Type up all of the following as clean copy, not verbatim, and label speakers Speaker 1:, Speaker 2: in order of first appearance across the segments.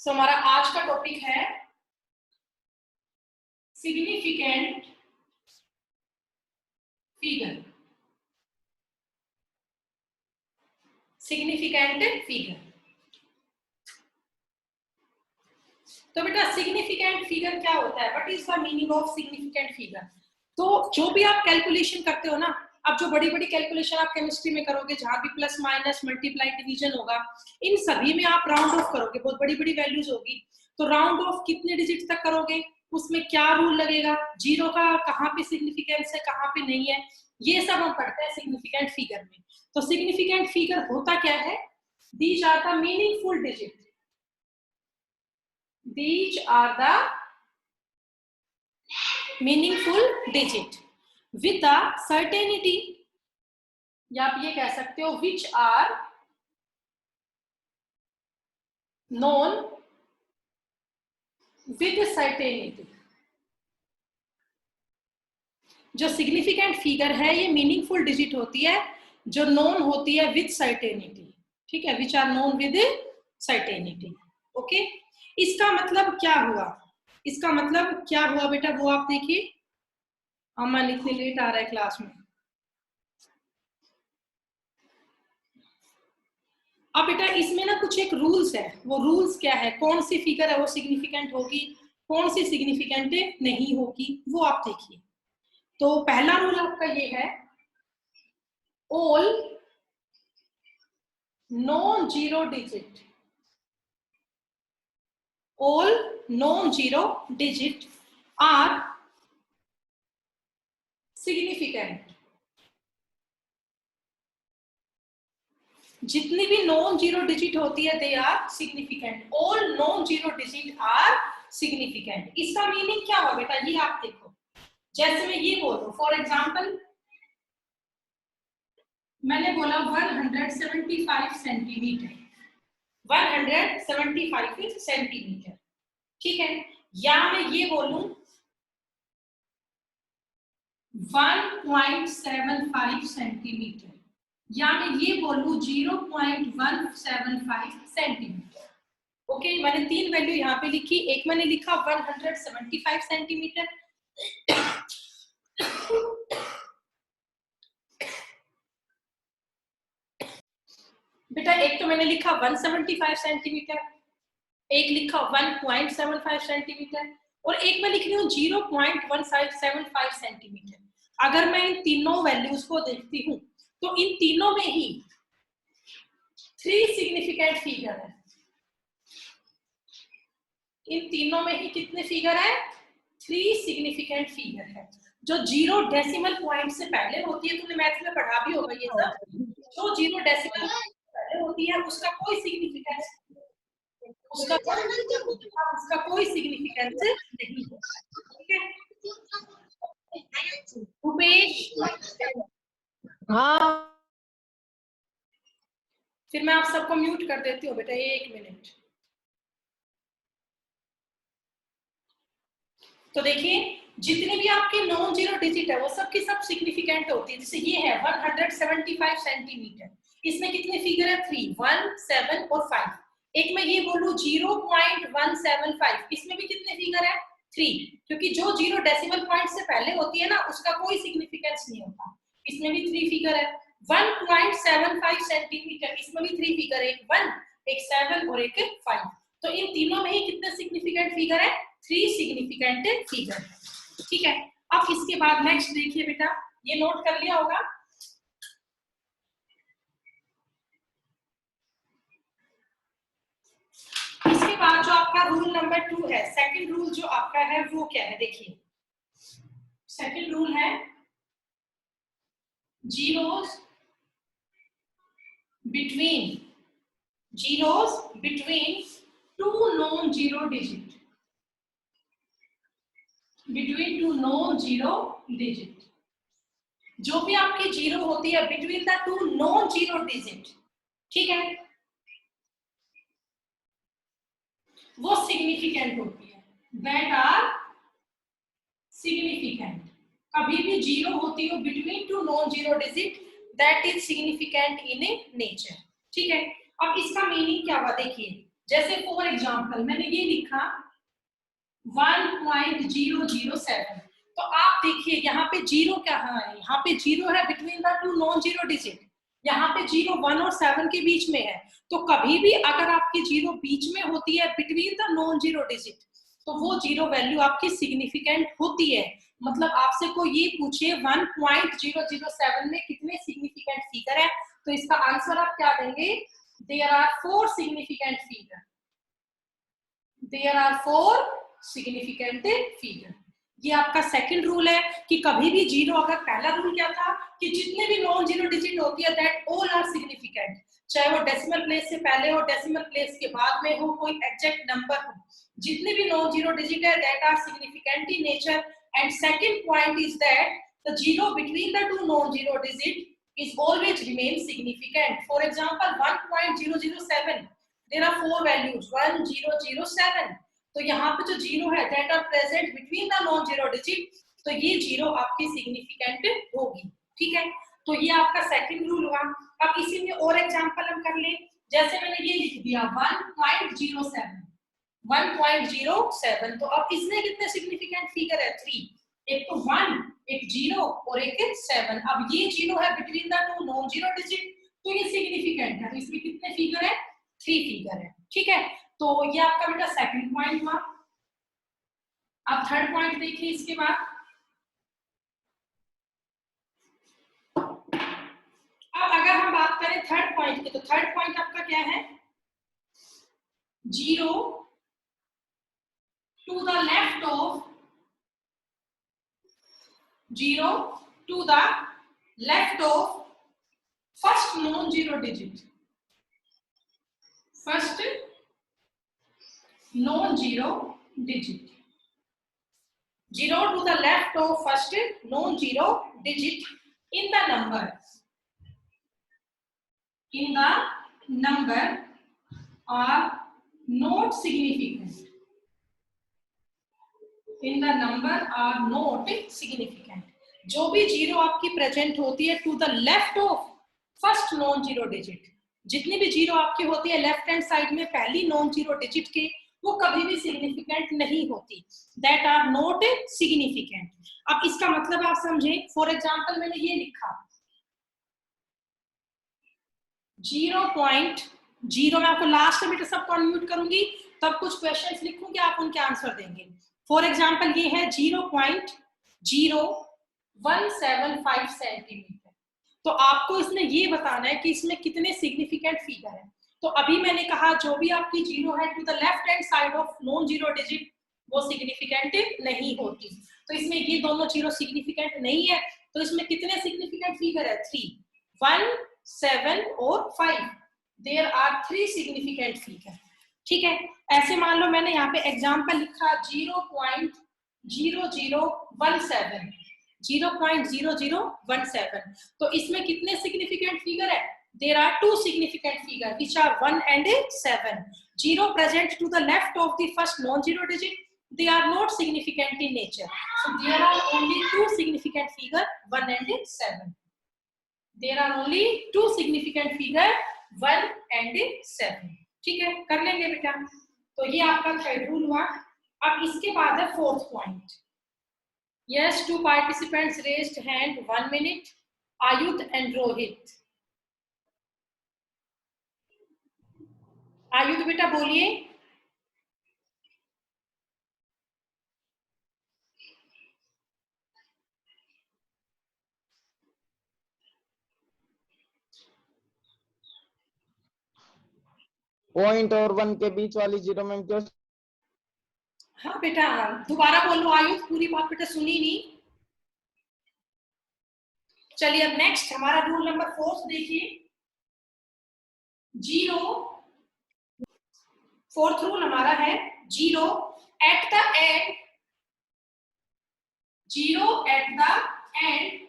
Speaker 1: हमारा आज का टॉपिक है सिग्निफिकेंट फिगर। Significant figure. तो बेटा सिग्निफिकेंट फिगर क्या होता है? What is the meaning of significant figure? तो जो भी आप कैलकुलेशन करते हो ना, अब जो बड़ी बड़ी कैलकुलेशन आप केमिस्ट्री में करोगे, जहां भी प्लस माइनस मल्टीप्लाई डिवीजन होगा, इन सभी में आप राउंड ऑफ करोगे, बहुत बड़ी बड़ी वैल्यूज होगी। तो राउंड ऑफ कितने डिजिट तक करोगे, उसमें क्या रूल लगेगा, जीरो का कहाँ पे सिग्निफिकेंस है, कहाँ पे नहीं है, ये सब हम पढ़ते हैं सिग्निफिकेंट फिगर में। तो सिग्निफिकेंट फिगर होता क्या है? These are the meaningful digit. These are the meaningful digit with the certainty, या आप ये कह सकते हो which are known with certainty। जो सिग्निफिकेंट फिगर है ये मीनिंगफुल डिजिट होती है जो नोन होती है विद सर्टेनिटी। ठीक है, which are known with certainty. Okay, इसका मतलब क्या हुआ? इसका मतलब क्या हुआ बेटा, वो आप देखिए। अमन इतने लेट आ रहा है क्लास में। अब बेटा इसमें ना कुछ एक रूल्स है, वो रूल्स क्या है, कौन सी फिगर है वो सिग्निफिकेंट होगी, कौन सी सिग्निफिकेंट नहीं होगी, वो आप देखिए। तो पहला रूल आपका ये है, all non zero digit, all non-zero digit are significant। जितनी भी नॉन जीरो डिजिट होती है they are significant. All non zero digit are significant. इसका मीनिंग क्या हुआ बेटा, ये आप देखो। जैसे मैं ये बोल रहा हूं, फॉर एग्जाम्पल मैंने बोला 175 सेंटीमीटर, 175 सेंटीमीटर। ठीक है, या मैं ये बोलूं 1.75 सेंटीमीटर, या मैं ये बोलूं 0.175 सेंटीमीटर। ओके, मैंने तीन वैल्यू यहाँ पे लिखी। एक मैंने लिखा 175 सेंटीमीटर, बेटा एक तो मैंने लिखा 175 सेंटीमीटर, एक लिखा 1.75 सेंटीमीटर, और एक मैं लिख रही हूँ 0.175 सेंटीमीटर। अगर मैं इन तीनों वैल्यूज को देखती हूँ तो इन तीनों में ही 3 सिग्निफिकेंट फिगर है। इन तीनों में ही कितने फिगर है? 3 सिग्निफिकेंट फिगर है। जो 0 डेसिमल पॉइंट से पहले होती है, तुमने मैथ में पढ़ा भी होगा ये सब, जो 0 डेसिमल पहले होती है उसका कोई सिग्निफिकेंस, उसका कोई सिग्निफिकेंस नहीं है। ठीक है रुपेश?
Speaker 2: हाँ,
Speaker 1: फिर मैं आप सबको म्यूट कर देती हूँ बेटा, 1 मिनट। तो देखिए जितने भी आपके नॉन जीरो डिजिट है वो सब की सब सिग्निफिकेंट होती है। जैसे ये है 175 सेंटीमीटर, इसमें कितने फिगर है? 3, 1, 7 और 5। एक मैं ये बोलूं 0.175, इसमें भी कितने फिगर है? 3, क्योंकि जो 0 डेसिमल पॉइंट से पहले होती है ना उसका कोई सिग्निफिकेंस नहीं होता। इसमें भी 3 फिगर है। 1.75 सेंटीमीटर, इसमें भी 3 फिगर है, एक 1, एक 7 और एक 5। तो इन तीनों में ही कितने सिग्निफिकेंट फिगर है? 3 सिग्निफिकेंट फिगर। ठीक है, अब इसके बाद नेक्स्ट देखिए बेटा, ये नोट कर लिया होगा। इसके बाद जो आपका रूल नंबर 2 है, सेकंड रूल जो आपका है वो क्या है? देखिए सेकंड रूल है zeros between two non zero digit, between two non zero digit. जो भी आपकी जीरो होती है between the two non zero digit, ठीक है, वो सिग्निफिकेंट होती है। That are significant. कभी भी जीरो होती हो between two non zero digit, that is significant in nature. ठीक है, अब इसका मीनिंग क्या हुआ देखिए। जैसे फॉर एग्जांपल मैंने ये लिखा 1.007, तो आप देखिए यहाँ पे जीरो कहाँ है, यहाँ पे जीरो है between the two non zero digit, यहाँ पे जीरो 1 और 7 के बीच में है। तो कभी भी अगर आपकी जीरो बीच में होती है between the non zero digit, तो वो जीरो वैल्यू आपकी सिग्निफिकेंट होती है। मतलब आपसे कोई ये पूछे 1.007 में कितने सिग्निफिकेंट फिगर है, तो इसका आंसर आप क्या देंगे, there are 4 significant figure, there are 4 significant figure. ये आपका सेकंड रूल है कि कभी भी जीरो, अगर पहला रूल क्या था कि जितने भी नॉन जीरो डिजिट होती है दैट ऑल आर सिग्निफिकेंट, चाहे वो डेसिमल प्लेस से पहले हो, डेसिमल प्लेस के बाद में हो, कोई एग्जैक्ट नंबर हो, जितने भी नॉन जीरो डिजिट है that are significant in nature. And second point is that the zero between the two non zero digit is always remain significant. For example 1.007, there are 4 values 1007, तो यहाँ पे जो zero है that are present between the non zero digit, तो ये zero आपकी significant होगी। ठीक है, तो ये आपका सेकंड रूल हुआ। अब इसी में और एग्जांपल हम कर ले, जैसे मैंने ये लिख दिया 1.07, तो अब इसमें कितने सिग्निफिकेंट फिगर है, 3, एक तो 1, एक 0 और एक 7। अब ये जीरो है between the two non zero digit, तो ये सिग्निफिकेंट है, तो इसमें कितने फिगर है, 3 फिगर है। ठीक है, तो ये आपका बेटा सेकंड पॉइंट हुआ। अब थर्ड पॉइंट देखिए इसके बाद, अब अगर हम बात करें थर्ड पॉइंट की, तो थर्ड पॉइंट आपका क्या है, 0 to the left of 0 to the left of first non-zero digit, first non-zero digit, 0 to the left of first non-zero digit in the number are not significant, in the number are not significant। जो भी zero आपकी present होती है to the left of first non zero digit, जितनी भी zero आपकी होती है लेफ्ट हैंड साइड में पहली नॉन जीरो डिजिट के, वो कभी भी सिग्निफिकेंट नहीं होती, दैट आर नॉट सिग्निफिकेंट। अब इसका मतलब आप समझे, फॉर एग्जांपल मैंने ये लिखा 0.0, मैं आपको लास्ट में सब कॉन्म्यूट करूंगी, तब कुछ क्वेश्चंस लिखूंगी, आप उनके आंसर देंगे। फॉर एग्जांपल ये है 0.0175 सेंटीमीटर, तो आपको इसमें ये बताना है कि इसमें कितने सिग्निफिकेंट फिगर है। तो अभी मैंने कहा जो भी आपकी जीरो है to the left hand side of non zero digit, वो सिग्निफिकेंट नहीं होती, तो इसमें ये दोनों जीरो सिग्निफिकेंट नहीं है, तो इसमें कितने सिग्निफिकेंट फिगर है, 3, 1, 7 और 5, देयर आर 3 सिग्निफिकेंट फिगर। ठीक है, ऐसे मान लो मैंने यहाँ पे एग्जांपल लिखा 0.0017, तो इसमें कितने सिग्निफिकेंट फिगर है, there are 2 significant figure which are 1 and 7। Zero present to the left of the first non zero digit, they are not significant in nature, so there are only 2 significant figure 1 and 7, there are only 2 significant figure 1 and 7। ठीक है, कर लेंगे बेटा, तो ये आपका third rule हुआ। अब इसके बाद है fourth point, yes 2 participants raised hand, 1 minute, आयुध and रोहित। आयुध बेटा बोलिए।
Speaker 2: पॉइंट और 1 के बीच वाली जीरो में क्यों?
Speaker 1: हाँ बेटा दोबारा बोलो आयुष, पूरी बात बेटा सुनी नहीं। चलिए अब नेक्स्ट हमारा रूल नंबर 4 देखिए, जीरो, फोर्थ रूल हमारा है zero at the end, zero at the end,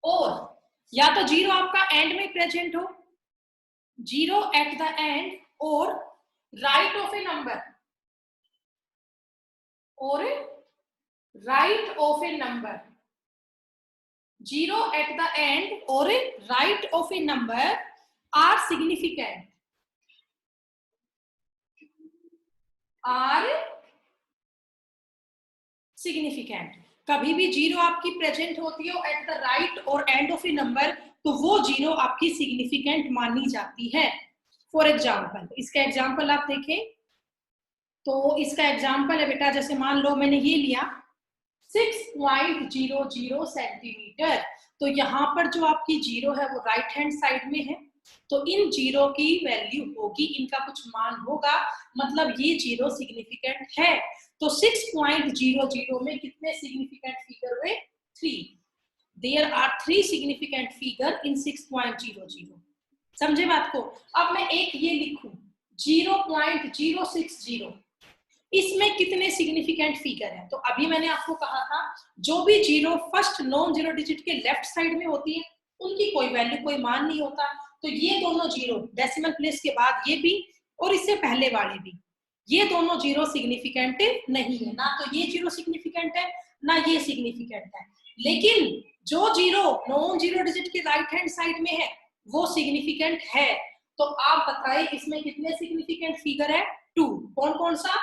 Speaker 1: और या तो जीरो आपका एंड में प्रेजेंट हो, जीरो एट द एंड और राइट ऑफ ए नंबर, और right of a number, zero at the end और right of a number are significant, are significant. कभी भी जीरो आपकी प्रेजेंट होती हो एट द राइट और एंड ऑफ ए नंबर, तो वो जीरो आपकी सिग्निफिकेंट मानी जाती है। फॉर एग्जाम्पल, इसका एग्जाम्पल आप देखें तो इसका एग्जाम्पल है बेटा, जैसे मान लो मैंने ये लिया 6.00 सेंटीमीटर, तो यहाँ पर जो आपकी जीरो है वो राइट हैंड साइड में है, तो इन जीरो की वैल्यू होगी, इनका कुछ मान होगा, मतलब ये जीरो सिग्निफिकेंट है। तो 6.00 में कितने सिग्निफिकेंट फिगर हुए? 3। There are 3 significant figure in 6.00। समझे बात को? अब मैं एक ये लिखूं 0.060, इसमें कितने सिग्निफिकेंट फिगर है? तो अभी मैंने आपको कहा था जो भी zero first non zero digit के लेफ्ट साइड में होती है उनकी कोई वैल्यू, कोई मान नहीं होता। तो ये दोनों जीरो डेसिमल प्लेस के बाद ये भी और इससे पहले वाले भी, ये दोनों जीरो सिग्निफिकेंट नहीं है, ना तो ये जीरो सिग्निफिकेंट है ना ये सिग्निफिकेंट है। लेकिन जो जीरो नॉन जीरो डिजिट के राइट हैंड साइड में है वो सिग्निफिकेंट है। तो आप बताइए इसमें कितने सिग्निफिकेंट फिगर है? 2। कौन कौन सा?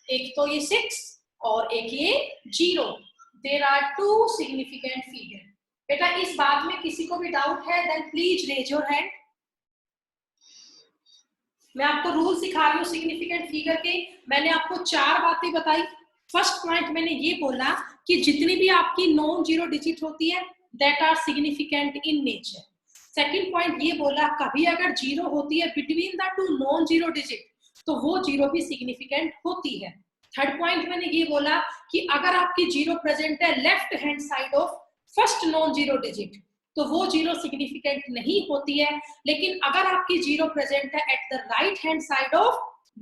Speaker 1: एक तो ये 6 और एक ये 0। There are 2 significant figure. बेटा इस बात में किसी को भी डाउट है then please raise your hand. मैं आपको रूल सिखा रही हूँ सिग्निफिकेंट फिगर के। मैंने आपको 4 बातें बताई। फर्स्ट पॉइंट मैंने ये बोला कि जितनी भी आपकी नॉन जीरो डिजिट होती है that are significant in nature. Second point ये बोला कभी अगर जीरो होती है between the two non zero digit तो वो जीरो भी सिग्निफिकेंट होती है। थर्ड पॉइंट मैंने ये बोला कि अगर आपकी जीरो प्रेजेंट है left hand side of first non zero digit तो वो जीरो सिग्निफिकेंट नहीं होती है। लेकिन अगर आपकी जीरो प्रेजेंट है eight the right hand side of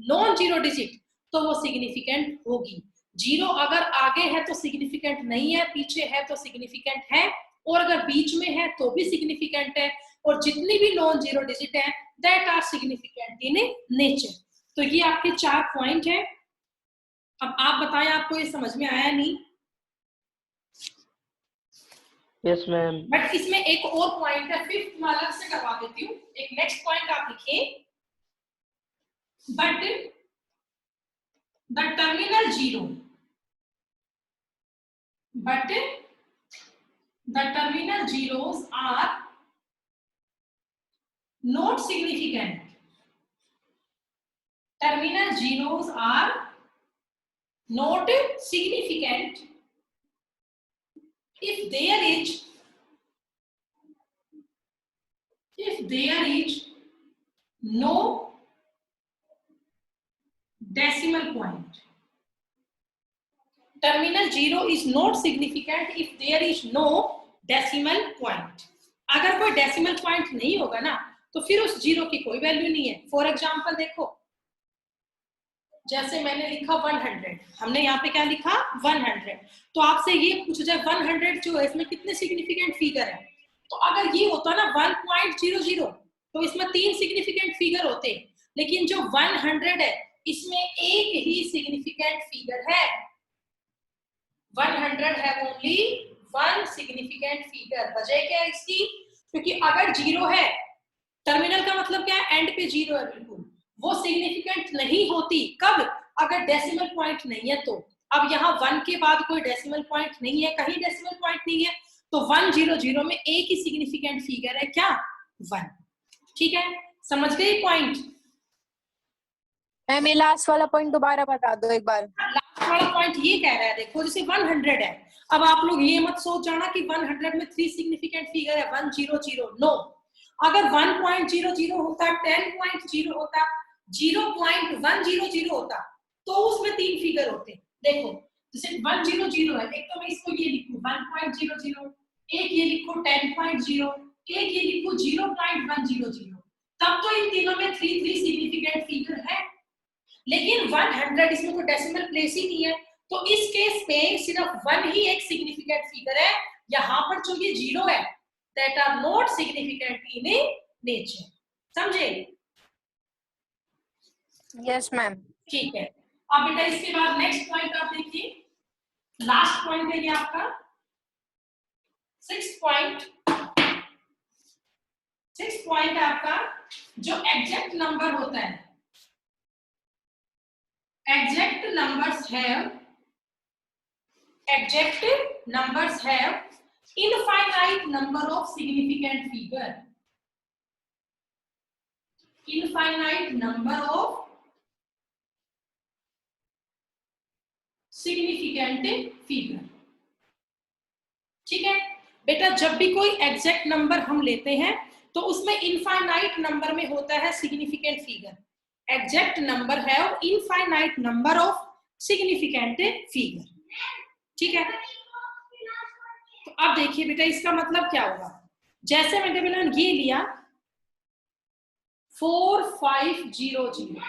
Speaker 1: non zero digit तो वो सिग्निफिकेंट होगी। जीरो अगर आगे है तो सिग्निफिकेंट नहीं है, पीछे है तो सिग्निफिकेंट है, और अगर बीच में है तो भी सिग्निफिकेंट है। और जितनी भी नॉन जीरो डिजिट है that are significant in nature. तो ये आपके 4 पॉइंट है। अब आप बताएं आपको ये समझ में आया नहीं?
Speaker 3: Yes ma'am.
Speaker 1: बट इसमें एक और पॉइंट है, फिफ्थ मैं अलग से करवा देती हूँ। एक नेक्स्ट पॉइंट आप लिखिए, but the terminal zero, but the terminal zeros are not significant. Terminal zeros are not significant if there is no decimal point. Terminal zero is not significant if there is no decimal point. अगर कोई decimal point नहीं होगा ना तो फिर उस zero की कोई वैल्यू नहीं है। फॉर एग्जांपल देखो, जैसे मैंने लिखा 100, हमने यहाँ पे क्या लिखा 100, तो आपसे ये पूछा जाए 100 जो है इसमें कितने सिग्निफिकेंट फिगर है? तो अगर ये होता ना 1.00 तो इसमें 3 सिग्निफिकेंट फिगर होते, लेकिन जो 100 है इसमें एक ही सिग्निफिकेंट फिगर है। 100 है ओनली 1 सिग्निफिकेंट फिगर। वजह क्या है इसकी? क्योंकि अगर जीरो है, टर्मिनल का मतलब क्या है? एंड पे जीरो है, बिल्कुल वो सिग्निफिकेंट नहीं होती। कब? अगर डेसिमल पॉइंट नहीं है तो। अब यहाँ 1 के बाद कोई डेसिमल पॉइंट नहीं है, कहीं डेसिमल पॉइंट नहीं है, तो 100 में एक ही सिग्निफिकेंट फिगर है, क्या? 1। ठीक है, समझ गए पॉइंट?
Speaker 4: मैम ये लास्ट वाला पॉइंट दोबारा बता दो एक बार।
Speaker 1: लास्ट वाला पॉइंट ये कह रहा है, देखो जैसे 100 है, अब आप लोग ये मत सोच जाना कि 100 में 3 सिग्निफिकेंट फिगर है 100, नो। अगर 1.00 होता, 10.0 होता, 0.100 होता तो उसमें 3 फिगर होते। देखो जैसे 100 है, एक तो मैं इसको ये लिखूं 1.00, एक ये लिखो 10.0, एक ये लिखो 0.100, तब तो इन तीनों में 3 सिग्निफिकेंट फिगर है। लेकिन 100 इसमें कोई डेसिमल प्लेस ही नहीं है, तो इस केस में सिर्फ 1 ही एक सिग्निफिकेंट फिगर है। यहाँ पर जो ये जीरो है that are not significant in nature. समझे?
Speaker 4: Yes ma'am.
Speaker 1: ठीक है। अब बेटा इसके बाद नेक्स्ट पॉइंट आप देखिए, लास्ट पॉइंट है ये आपका 6 पॉइंट है आपका, जो एग्जैक्ट नंबर होता है exact numbers have infinite number of significant figure. Infinite number of significant figure. ठीक है बेटा, जब भी कोई एग्जैक्ट नंबर हम लेते हैं तो उसमें इनफाइनाइट नंबर में होता है सिग्निफिकेंट फिगर. एग्जैक्ट नंबर है infinite number of significant figure. ठीक है, तो अब देखिए बेटा इसका मतलब क्या होगा. जैसे मैंने बेटा ये लिया 4500,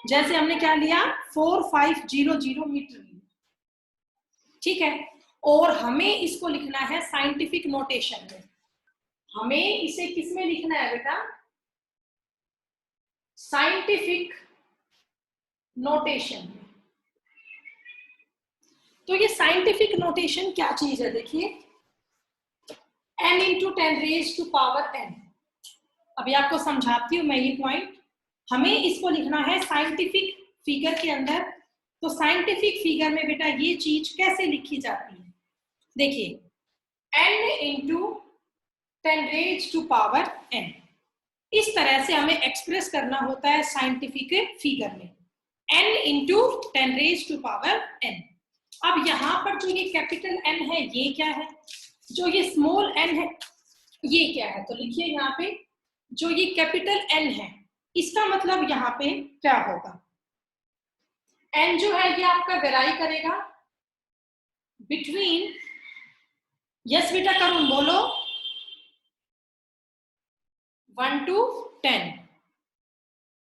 Speaker 1: जैसे हमने क्या लिया 4500 मीटर लिया. ठीक है, और हमें इसको लिखना है साइंटिफिक नोटेशन में. हमें इसे किस में लिखना है बेटा, साइंटिफिक नोटेशन में. तो ये साइंटिफिक नोटेशन क्या चीज है, देखिए n into 10 raise to power n. अभी आपको समझाती हूं मैं ये पॉइंट. हमें इसको लिखना है साइंटिफिक फिगर के अंदर. तो साइंटिफिक फिगर में बेटा ये चीज कैसे लिखी जाती है, देखिए n into 10 raise to power n. इस तरह से हमें एक्सप्रेस करना होता है साइंटिफिक फिगर में, n into 10 raise to power n. अब यहाँ पर जो ये कैपिटल N है ये क्या है, जो ये स्मॉल n है ये क्या है. तो लिखिए यहाँ पे जो ये कैपिटल N है इसका मतलब यहाँ पे क्या होगा. n जो है ये आपका वेराई करेगा बिटवीन, यस बेटा करुण बोलो, 1 to 10.